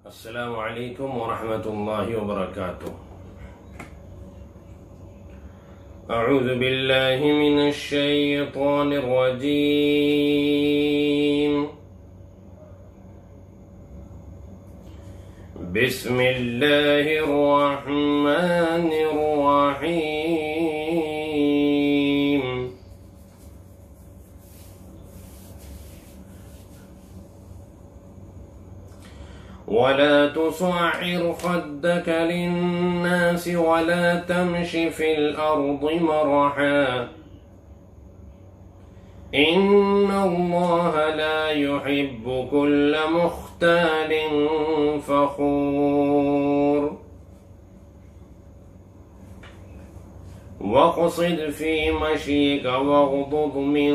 السلام علیکم ورحمۃ اللہ وبرکاتہ۔ اعوذ باللہ من الشیطان الرجیم، بسم اللہ الرحمن الرحیم۔ ولا تصعر خدك للناس ولا تمش في الأرض مرحا إن الله لا يحب كل مختال فخور واقصد في مشيك واغضض من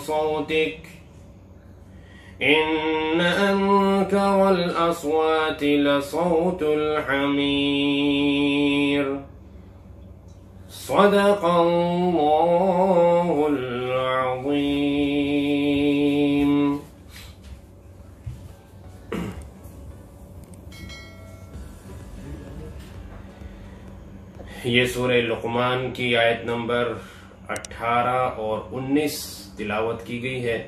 صوتك إن أنكر الأصوات لصوت الحمير صدق الله العظيم۔ یہ سورہ لقمان کی آیت نمبر 18 اور 19 تلاوت کی گئی ہے۔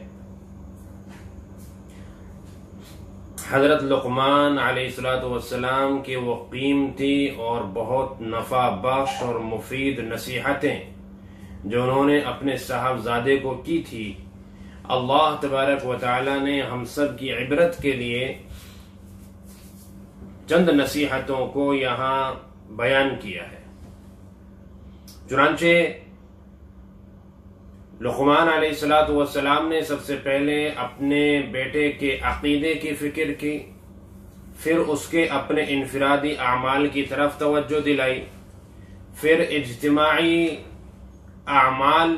حضرت لقمان علیہ السلام کے وہ قیمتی اور بہت نفع بخش اور مفید نصیحتیں جو انہوں نے اپنے صاحبزادے کو کی تھی، اللہ تبارک و تعالی نے ہم سب کی عبرت کے لیے چند نصیحتوں کو یہاں بیان کیا ہے۔ چنانچہ لقمان علیہ السلام نے سب سے پہلے اپنے بیٹے کے عقیدے کی فکر کی، پھر اس کے اپنے انفرادی اعمال کی طرف توجہ دلائی، پھر اجتماعی اعمال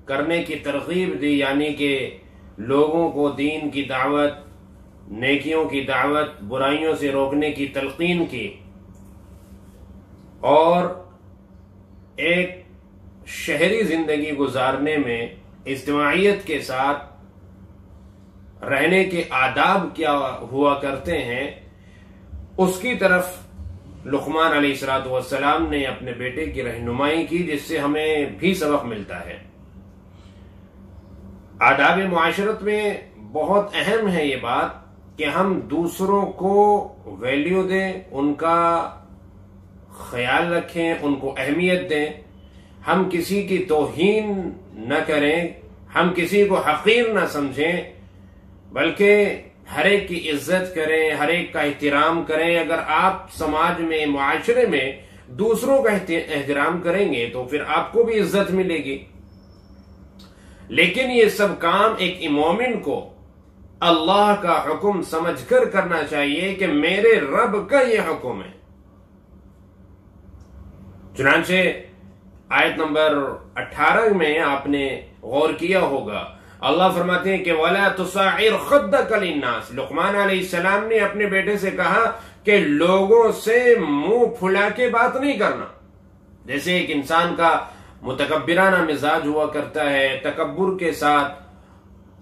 کرنے کی ترغیب دی، یعنی کہ لوگوں کو دین کی دعوت، نیکیوں کی دعوت، برائیوں سے روکنے کی تلقین کی، اور ایک شہری زندگی گزارنے میں اجتماعیت کے ساتھ رہنے کے آداب کیا ہوا کرتے ہیں اس کی طرف لقمان علیہ السلام نے اپنے بیٹے کی رہنمائی کی، جس سے ہمیں بھی سبق ملتا ہے۔ آداب معاشرت میں بہت اہم ہے یہ بات کہ ہم دوسروں کو ویلیو دیں، ان کا خیال رکھیں، ان کو اہمیت دیں، ہم کسی کی توہین نہ کریں، ہم کسی کو حقیر نہ سمجھیں، بلکہ ہر ایک کی عزت کریں، ہر ایک کا احترام کریں۔ اگر آپ سماج میں، معاشرے میں دوسروں کا احترام کریں گے تو پھر آپ کو بھی عزت ملے گی۔ لیکن یہ سب کام ایک مومن کو اللہ کا حکم سمجھ کر کرنا چاہیے کہ میرے رب کا یہ حکم ہے۔ چنانچہ آیت نمبر 18 میں آپ نے غور کیا ہوگا، اللہ فرماتے ہیں کہ وَلَا تُصَعِّرْ خَدَّكَ لِلنَّاسِ۔ لقمان علیہ السلام نے اپنے بیٹے سے کہا کہ لوگوں سے منہ پھلا کے بات نہیں کرنا۔ جیسے ایک انسان کا متکبرانہ مزاج ہوا کرتا ہے، تکبر کے ساتھ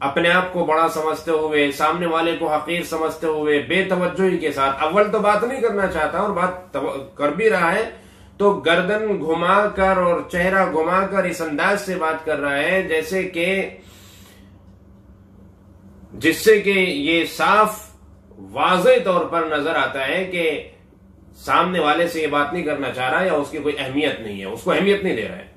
اپنے آپ کو بڑا سمجھتے ہوئے، سامنے والے کو حقیر سمجھتے ہوئے، بے توجہی کے ساتھ اول تو بات نہیں کرنا چاہتا اور بات کر بھی رہا ہے تو گردن گھما کر اور چہرہ گھما کر اس انداز سے بات کر رہا ہے جس سے کہ یہ صاف واضح طور پر نظر آتا ہے کہ سامنے والے سے یہ بات نہیں کرنا چاہ رہا یا اس کی کوئی اہمیت نہیں ہے، اس کو اہمیت نہیں دے رہا ہے۔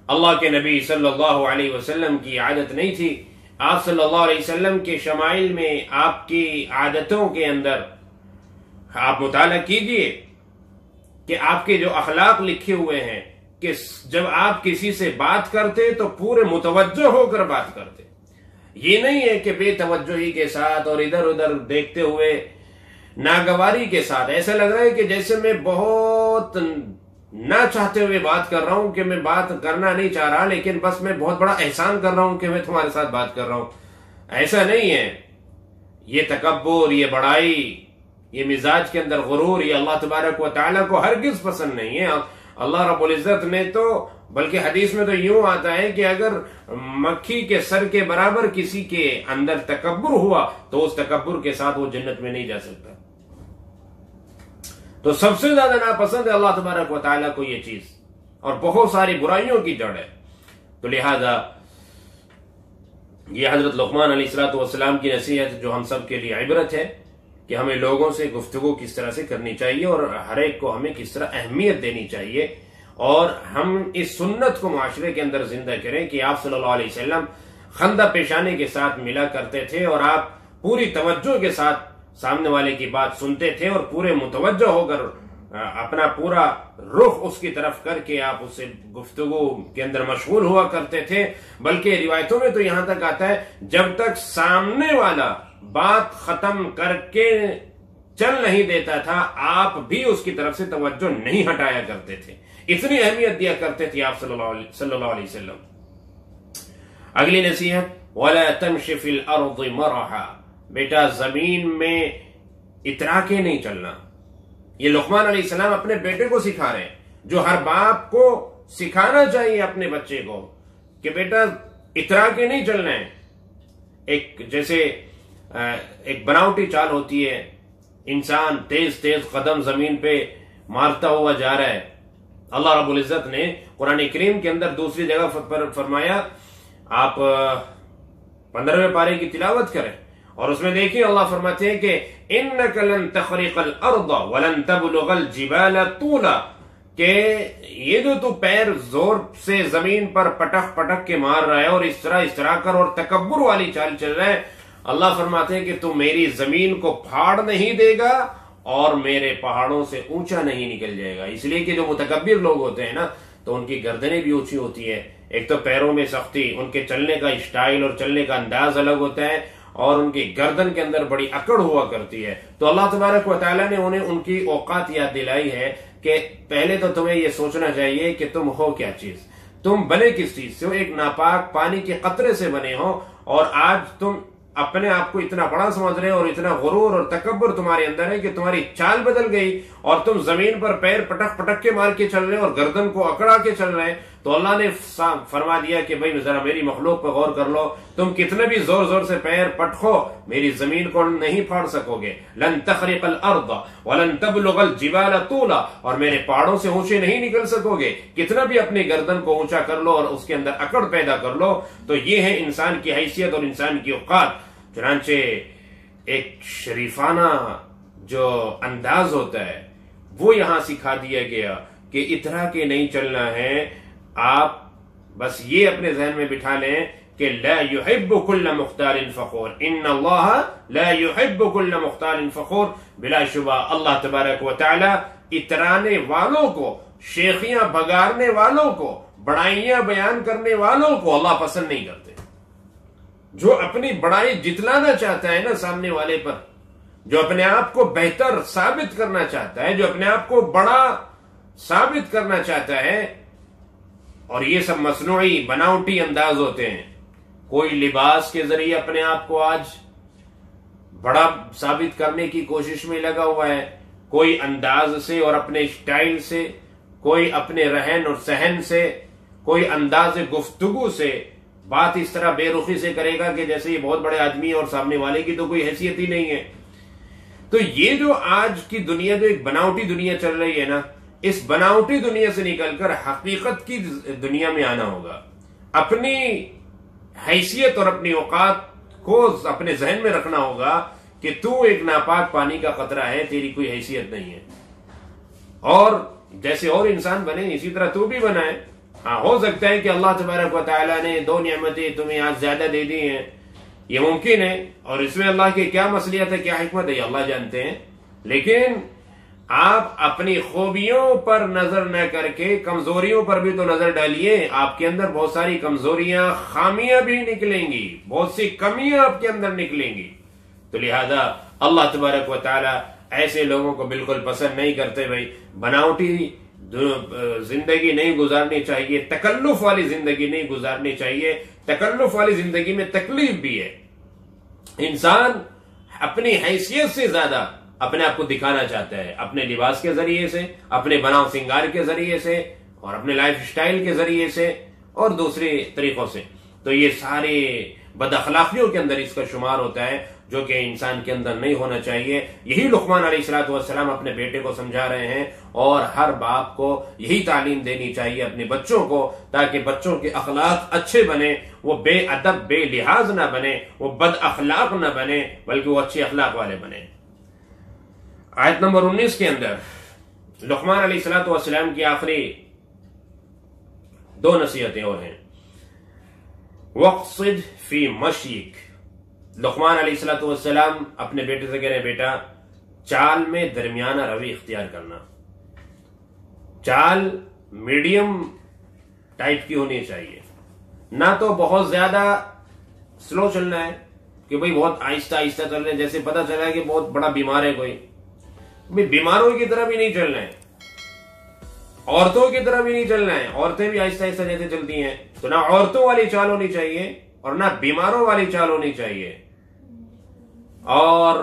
اللہ کے نبی صلی اللہ علیہ وسلم کی عادت نہیں تھی، آپ صلی اللہ علیہ وسلم کے شمائل میں، آپ کی عادتوں کے اندر آپ مطالعہ کیجئے کہ آپ کے جو اخلاق لکھے ہوئے ہیں کہ جب آپ کسی سے بات کرتے تو پورے متوجہ ہو کر بات کرتے، یہ نہیں ہے کہ بے توجہی کے ساتھ اور ادھر ادھر دیکھتے ہوئے ناگواری کے ساتھ ایسا لگ رہا ہے کہ جیسے میں بہت نہ چاہتے ہوئے بات کر رہا ہوں، کہ میں بات کرنا نہیں چاہ رہا لیکن بس میں بہت بڑا احسان کر رہا ہوں کہ میں تمہارے ساتھ بات کر رہا ہوں۔ ایسا نہیں ہے، یہ تکبر، یہ بڑائی، یہ مزاج کے اندر غرور، یہ اللہ تبارک و تعالیٰ کو ہرگز پسند نہیں ہے۔ اللہ رب العزت نے تو بلکہ حدیث میں تو یوں آتا ہے کہ اگر مکھی کے سر کے برابر کسی کے اندر تکبر ہوا تو اس تکبر کے ساتھ وہ جنت میں نہیں جا سکتا. تو سب سے زیادہ ناپسند ہے اللہ تبارک و تعالیٰ کو یہ چیز، اور بہت ساری برائیوں کی جڑ ہے. تو لہذا یہ حضرت لقمان علیہ السلام کی نصیحت جو ہم سب کے لیے عبرت ہے کہ ہمیں لوگوں سے گفتگو کس طرح سے کرنی چاہیے اور ہر ایک کو ہمیں کس طرح اہمیت دینی چاہیے، اور ہم اس سنت کو معاشرے کے اندر زندہ کریں کہ آپ صلی اللہ علیہ وسلم خندہ پیشانے کے ساتھ ملا کرتے تھے اور آپ پوری توجہ کے ساتھ سامنے والے کی بات سنتے تھے اور پورے متوجہ ہو کر اپنا پورا رخ اس کی طرف کر کے آپ اس سے گفتگو کے اندر مشغول ہوا کرتے تھے. بلکہ روایتوں میں تو یہاں تک آتا ہے جب تک سامنے والا بات ختم کر کے چل نہیں دیتا تھا آپ بھی اس کی طرف سے توجہ نہیں ہٹایا کرتے تھے. اتنی اہمیت دیا کرتے تھے آپ صلی اللہ علیہ وسلم. اگلی نصیحت وَلَا تَمْشِ فِي الْأَرْضِ مَرَحًا، بیٹا زمین میں اترا کے نہیں چلنا. یہ لقمان علیہ السلام اپنے بیٹے کو سکھا رہے ہیں، جو ہر باپ کو سکھانا چاہیے اپنے بچے کو کہ بیٹا اترا کے نہیں چلنا ہے. جیسے ایک بناوٹی چال ہوتی ہے، انسان تیز تیز قدم زمین پہ مارتا ہوا جا رہا ہے. اللہ رب العزت نے قرآن کریم کے اندر دوسری جگہ پر فرمایا، آپ 15ویں پارے کی تلاوت کریں اور اس میں دیکھیں اللہ فرماتے ہیں کہ اِنَّكَ لَن تَخْرِقَ الْأَرْضَ وَلَن تَبْلُغَ الْجِبَالَ طُولًا، کہ یہ جو تو پیر زور سے زمین پر پٹک پٹک کے مار رہا ہے اور اس طرح کر اور تکبر والی چال چل رہا ہے، اللہ فرماتے ہیں کہ تو میری زمین کو پھاڑ نہیں دے گا اور میرے پہاڑوں سے اونچا نہیں نکل جائے گا. اس لیے کہ جو متکبر لوگ ہوتے ہیں نا تو ان کی گردنیں بھی اونچی ہوتی ہے. ایک تو پیروں میں سختی، ان کے چلنے کا اسٹائل اور چلنے کا انداز الگ ہوتا ہے، اور ان کی گردن کے اندر بڑی اکڑ ہوا کرتی ہے. تو اللہ تبارک و تعالیٰ نے انہیں ان کی اوقات یاد دلائی ہے کہ پہلے تو تمہیں یہ سوچنا چاہیے کہ تم ہو کیا چیز، تم بنے کس چیز سے ہو. ایک ناپاک پانی کے قطرے سے بنے ہو، اور آج تم اپنے آپ کو اتنا بڑا سمجھ رہے اور اتنا غرور اور تکبر تمہارے اندر ہے کہ تمہاری چال بدل گئی اور تم زمین پر پیر پٹک پٹک کے مار کے چل رہے اور گردن کو اکڑا کے چل رہے. تو اللہ نے فرما دیا کہ بھئی ذرا میری مخلوق پر غور کر لو، تم کتنے بھی زور زور سے پیر پٹکو میری زمین کو نہیں پھاڑ سکو گے. لن تخرق الارض ولن تبلغ الجبال طولا، اور میرے پہاڑوں سے اونچے نہیں نکل سکو گے. کتنا بھی اپنی گردن کو اونچا کر لو اور اس کے اندر اکڑ پیدا کر لو. تو یہ ہے انسان کی حیثیت اور انسان کی اوقات. چنانچہ ایک شریفانہ جو انداز ہوتا ہے وہ یہاں سکھا دیا گیا کہ اترا کے نہیں چلنا ہے. آپ بس یہ اپنے ذہن میں بٹھا لیں کہ لا يحب كل مختال فخور، ان اللہ لا يحب كل مختال فخور. بلا شبہ اللہ تبارک و تعالی اترانے والوں کو، شیخیاں بگارنے والوں کو، بڑائیاں بیان کرنے والوں کو اللہ پسند نہیں کرتے. جو اپنی بڑائی جتلانا چاہتا ہے نا سامنے والے پر، جو اپنے آپ کو بہتر ثابت کرنا چاہتا ہے، جو اپنے آپ کو بڑا ثابت کرنا چاہتا ہے، اور یہ سب مصنوعی بناوٹی انداز ہوتے ہیں. کوئی لباس کے ذریعے اپنے آپ کو آج بڑا ثابت کرنے کی کوشش میں لگا ہوا ہے، کوئی انداز سے اور اپنے اسٹائل سے، کوئی اپنے رہن اور سہن سے، کوئی انداز گفتگو سے بات اس طرح بے رخی سے کرے گا کہ جیسے یہ بہت بڑے آدمی اور سامنے والے کی تو کوئی حیثیت ہی نہیں ہے. تو یہ جو آج کی دنیا، جو ایک بناوٹی دنیا چل رہی ہے نا، اس بناوٹی دنیا سے نکل کر حقیقت کی دنیا میں آنا ہوگا. اپنی حیثیت اور اپنی اوقات کو اپنے ذہن میں رکھنا ہوگا کہ تو ایک ناپاک پانی کا قطرہ ہے، تیری کوئی حیثیت نہیں ہے، اور جیسے اور انسان بنے اسی طرح تو بھی بنا ہے. ہاں، ہو سکتا ہے کہ اللہ تبارک و تعالیٰ نے 2 نعمتیں تمہیں آج زیادہ دے دی ہیں، یہ ممکن ہے، اور اس میں اللہ کی کیا مصلحت ہے، کیا حکمت ہے، یہ اللہ جانتے ہیں. لیکن آپ اپنی خوبیوں پر نظر نہ کر کے کمزوریوں پر بھی تو نظر ڈالیے. آپ کے اندر بہت ساری کمزوریاں، خامیاں بھی نکلیں گی، بہت سی کمیاں آپ کے اندر نکلیں گی. تو لہذا اللہ تبارک و تعالیٰ ایسے لوگوں کو بالکل پسند نہیں کرتے. بھائی بناوٹی زندگی نہیں گزارنی چاہیے، تکلف والی زندگی نہیں گزارنی چاہیے. تکلف والی زندگی میں تکلیف بھی ہے. انسان اپنی حیثیت سے زیادہ اپنے آپ کو دکھانا چاہتا ہے، اپنے لباس کے ذریعے سے، اپنے بناؤ سنگار کے ذریعے سے، اور اپنے لائف سٹائل کے ذریعے سے، اور دوسرے طریقوں سے. تو یہ سارے بد اخلاقیوں کے اندر اس کا شمار ہوتا ہے، جو کہ انسان کے اندر نہیں ہونا چاہیے. یہی لقمان علیہ الصلوۃ والسلام اپنے بیٹے کو سمجھا رہے ہیں، اور ہر باپ کو یہی تعلیم دینی چاہیے اپنے بچوں کو، تاکہ بچوں کے اخلاق اچھے بنے، وہ بے ادب بے لحاظ نہ بنے، وہ بد اخلاق نہ بنے، بلکہ وہ اچھے اخلاق والے بنے. آیت نمبر 19 کے اندر لقمان علیہ الصلوۃ والسلام کی آخری 2 نصیحتیں اور ہیں. وَاقْصِدْ فِي مَشْيِكَ. لقمان علیہ الصلوۃ والسلام اپنے بیٹے سے کہہ رہے ہیں، بیٹا چال میں درمیانہ روی اختیار کرنا. چال میڈیم ٹائپ کی ہونی چاہیے، نہ تو بہت زیادہ سلو چلنا ہے کہ بھئی بہت آہستہ آہستہ چل رہے ہیں، جیسے پتہ چلا کہ بہت بڑا بیمار ہے کوئی، بیماروں کی طرح بھی نہیں چلنا ہے، عورتوں کی طرح بھی نہیں چلنا ہے. عورتیں بھی آہستہ آہستہ جیسے چلتی ہیں، تو نہ عورتوں والی چال ہونی چاہیے اور نہ بیماروں والی چال ہونی چاہیے، اور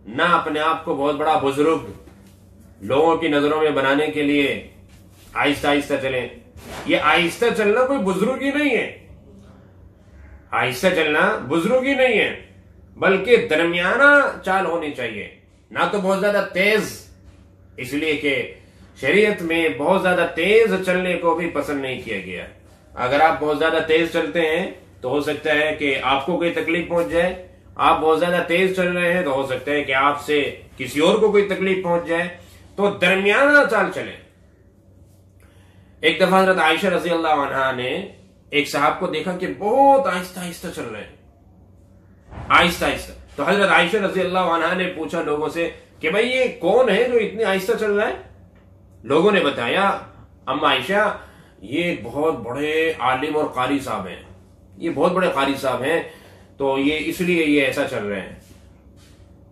نہ اپنے آپ کو بہت بڑا بزرگ لوگوں کی نظروں میں بنانے کے لیے آہستہ آہستہ چلیں. یہ آہستہ چلنا کوئی بزرگی نہیں ہے، آہستہ چلنا بزرگی نہیں ہے، بلکہ درمیانہ چال ہونی چاہیے. نہ تو بہت زیادہ تیز، اس لیے کہ شریعت میں بہت زیادہ تیز چلنے کو بھی پسند نہیں کیا گیا. اگر آپ بہت زیادہ تیز چلتے ہیں تو ہو سکتا ہے کہ آپ کو کوئی تکلیف پہنچ جائے، آپ بہت زیادہ تیز چل رہے ہیں تو ہو سکتا ہے کہ آپ سے کسی اور کو کوئی تکلیف پہنچ جائے. تو درمیانہ چال چلیں. ایک دفعہ حضرت عائشہ رضی اللہ عنہا نے ایک صاحب کو دیکھا کہ بہت آہستہ آہستہ چل رہے ہیں، آہستہ آہستہ. تو حضرت عائشہ رضی اللہ عنہا نے پوچھا لوگوں سے کہ بھئی یہ کون ہے جو اتنے آہستہ چل رہا ہے؟ لوگوں نے بتایا، اما عائشہ یہ بہت بڑے عالم اور قاری صاحب ہیں، یہ بہت بڑے قاری صاحب ہیں، تو یہ اس لیے یہ ایسا چل رہے ہیں.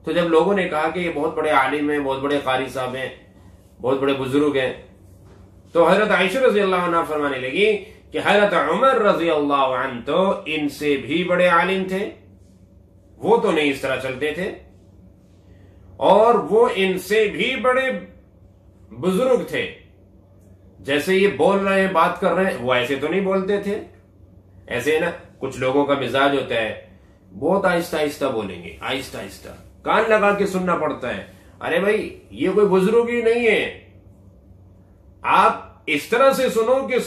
تو جب لوگوں نے کہا کہ یہ بہت بڑے عالم ہیں، بہت بڑے قاری صاحب ہیں، بہت بڑے بزرگ ہیں، تو حضرت عائشہ رضی اللہ عنہ فرمانے لگی کہ حضرت عمر رضی اللہ عنہ تو ان سے بھی بڑے عالم تھے، وہ تو نہیں اس طرح چلتے تھے، اور وہ ان سے بھی بڑے بزرگ تھے، جیسے یہ بول رہے ہیں بات کر رہے ہیں وہ ایسے تو نہیں بولتے تھے. ایسے نا کچھ لوگوں کا مزاج ہوتا ہے، بہت آہستہ آہستہ بولیں گے، آہستہ آہستہ کان لگا کے سننا پڑتا ہے. ارے بھائی یہ کوئی بزرگ ہی نہیں ہے، آپ اس طرح سے سنو کہ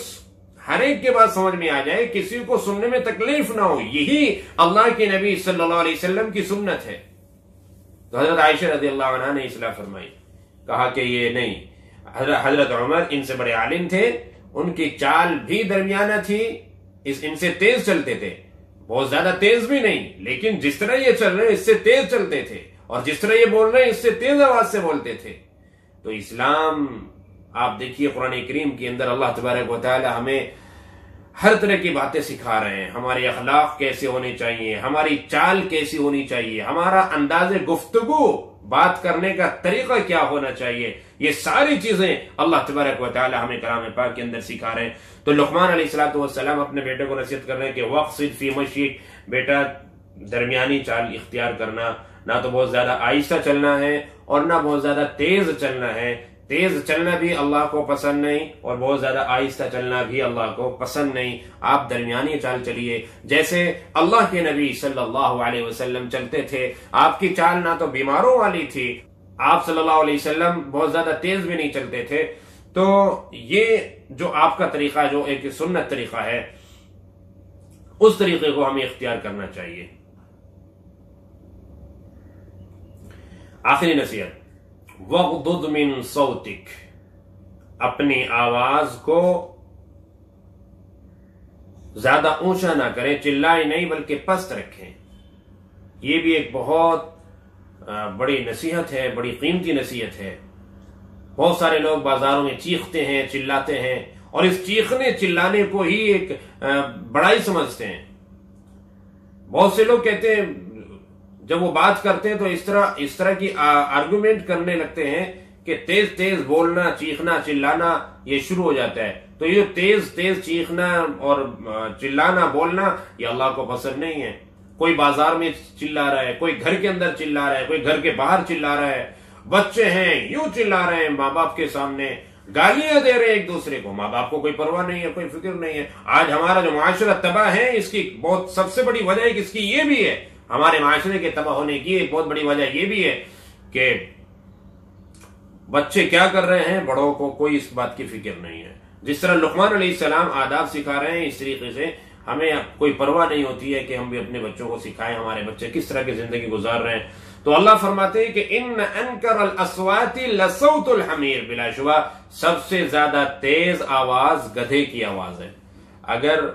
ہر ایک کے بات سمجھ میں آ جائے، کسی کو سننے میں تکلیف نہ ہو. یہی اللہ کے نبی صلی اللہ علیہ وسلم کی سنت ہے. تو حضرت عائشہ رضی اللہ عنہا نے اصلاح فرمائی، کہا کہ یہ نہیں، حضرت عمر ان سے بڑے عالم تھے، ان کی چال بھی درمیانہ تھی، ان سے تیز چلتے تھے، بہت زیادہ تیز بھی نہیں، لیکن جس طرح یہ چل رہے ہیں اس سے تیز چلتے تھے، اور جس طرح یہ بول رہے ہیں اس سے تیز آواز سے بولتے تھے. تو اسلام آپ دیکھیے قرآن کریم کے اندر اللہ تبارک و تعالی ہمیں ہر طرح کی باتیں سکھا رہے ہیں. ہمارے اخلاق کیسے ہونے چاہیے، ہماری چال کیسی ہونی چاہیے، ہمارا انداز گفتگو، بات کرنے کا طریقہ کیا ہونا چاہیے، یہ ساری چیزیں اللہ تبارک و تعالی ہمیں کلام پاک کے اندر سکھا رہے ہیں. تو لقمان علیہ الصلوۃ والسلام اپنے بیٹے کو نصیحت کر رہے ہیں کہ وَاقْصِدْ فِي مَشْيِكَ، بیٹا درمیانی چال اختیار کرنا، نہ تو بہت زیادہ آہستہ چلنا ہے اور نہ بہت زیادہ تیز چلنا ہے. تیز چلنا بھی اللہ کو پسند نہیں اور بہت زیادہ آہستہ چلنا بھی اللہ کو پسند نہیں. آپ درمیانی چال چلیے، جیسے اللہ کے نبی صلی اللہ علیہ وسلم چلتے تھے. آپ کی چال نہ تو بیماروں والی تھی، آپ صلی اللہ علیہ وسلم بہت زیادہ تیز بھی نہیں چلتے تھے. تو یہ جو آپ کا طریقہ، جو ایک سنت طریقہ ہے، اس طریقے کو ہمیں اختیار کرنا چاہیے. آخری نصیحت، وَغْضُضْ مِن صَوْتِكَ، اپنی آواز کو زیادہ اونچا نہ کریں، چلائیں نہیں بلکہ پست رکھیں. یہ بھی ایک بہت بڑی نصیحت ہے، بڑی قیمتی نصیحت ہے. بہت سارے لوگ بازاروں میں چیختے ہیں، چلاتے ہیں، اور اس چیخنے چلانے کو ہی ایک بڑائی سمجھتے ہیں. بہت سے لوگ کہتے ہیں، جب وہ بات کرتے ہیں تو اس طرح کی آرگومنٹ کرنے لگتے ہیں کہ تیز تیز بولنا، چیخنا، چلانا یہ شروع ہو جاتا ہے. تو یہ تیز تیز چیخنا اور چلانا، بولنا، یہ اللہ کو پسند نہیں ہے. کوئی بازار میں چلا رہا ہے، کوئی گھر کے اندر چلا رہا ہے، کوئی گھر کے باہر چلا رہا ہے، بچے ہیں یوں چلا رہے ہیں ماں باپ کے سامنے، گالیاں دے رہے ہیں ایک دوسرے کو، ماں باپ کو کوئی پرواہ نہیں ہے، کوئی فکر نہیں ہے۔ آج ہمارا جو معاشرہ تباہ ہے، اس کی بہت سب سے بڑی وجہ اس کی یہ بھی ہے، ہمارے معاشرے کے تباہ ہونے کی ایک بہت بڑی وجہ یہ بھی ہے کہ بچے کیا کر رہے ہیں، بڑوں کو کوئی اس بات کی فکر نہیں ہے۔ جس طرح لقمان علیہ السلام آداب سکھا رہے ہیں، اس طریقے سے ہمیں کوئی پرواہ نہیں ہوتی ہے کہ ہم بھی اپنے بچوں کو سکھائیں ہمارے بچے کس طرح کی زندگی گزار رہے ہیں۔ تو اللہ فرماتے ہیں کہ ان انکر الاصوات لصوت الحمیر، بلا شبہ سب سے زیادہ تیز آواز گدھے کی آواز ہے۔ اگر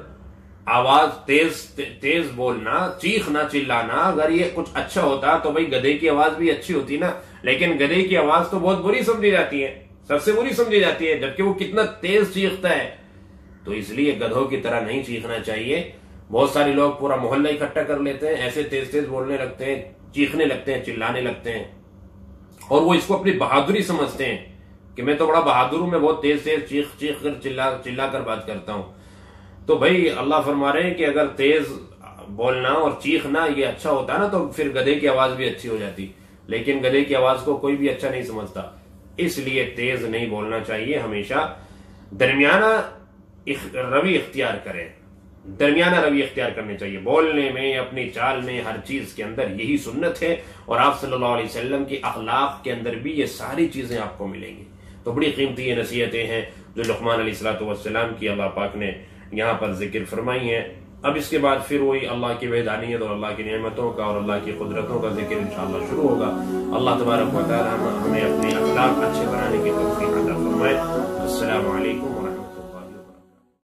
آواز تیز بولنا، چیخنا، چلانا اگر یہ کچھ اچھا ہوتا تو بھئی گدھے کی آواز بھی اچھی ہوتی نا، لیکن گدھے کی آواز تو بہت بری سمجھی جاتی ہے، سب سے بری سمجھی جاتی ہے، جبکہ وہ کتنا تیز چیختا ہے۔ تو اس لیے گدھوں کی طرح نہیں چیخنا چاہیے۔ بہت سارے لوگ پورا محلہ اکٹھا کر لیتے ہیں، ایسے تیز تیز بولنے لگتے ہیں، چیخنے لگتے ہیں، چلانے لگتے ہیں، اور وہ اس کو اپنی بہادری سمجھتے ہیں کہ میں تو بڑا بہادر ہوں، میں بہت تیز تیز چیخ کر چلا کر بات کرتا ہوں۔ تو بھائی اللہ فرما رہے ہیں کہ اگر تیز بولنا اور چیخنا یہ اچھا ہوتا نا تو پھر گدھے کی آواز بھی اچھی ہو جاتی، لیکن گدھے کی آواز کو کوئی بھی اچھا نہیں سمجھتا، اس لیے تیز نہیں بولنا چاہیے، ہمیشہ درمیانہ روی اختیار کریں، درمیانہ روی اختیار کرنے چاہیے بولنے میں، اپنی چال میں، ہر چیز کے اندر یہی سنت ہے، اور آپ صلی اللہ علیہ وسلم کی اخلاق کے اندر بھی یہ ساری چیزیں آپ کو ملیں گی۔ تو بڑی قیمتی یہ نصیحتیں ہیں جو لقمان علیہ السلام کی اللہ پاک نے یہاں پر ذکر فرمائی ہیں۔ اب اس کے بعد پھر وہی اللہ کی وحدانیت اور اللہ کی نعمتوں کا اور اللہ کی قدرتوں کا ذکر انشاءاللہ شروع ہوگا۔ اللہ تبارک و تعالی ہمیں اپنے اخلاق اچھے بنانے کی توفیق عطا فرمائے۔ السلام علیکم ورحمۃ اللہ۔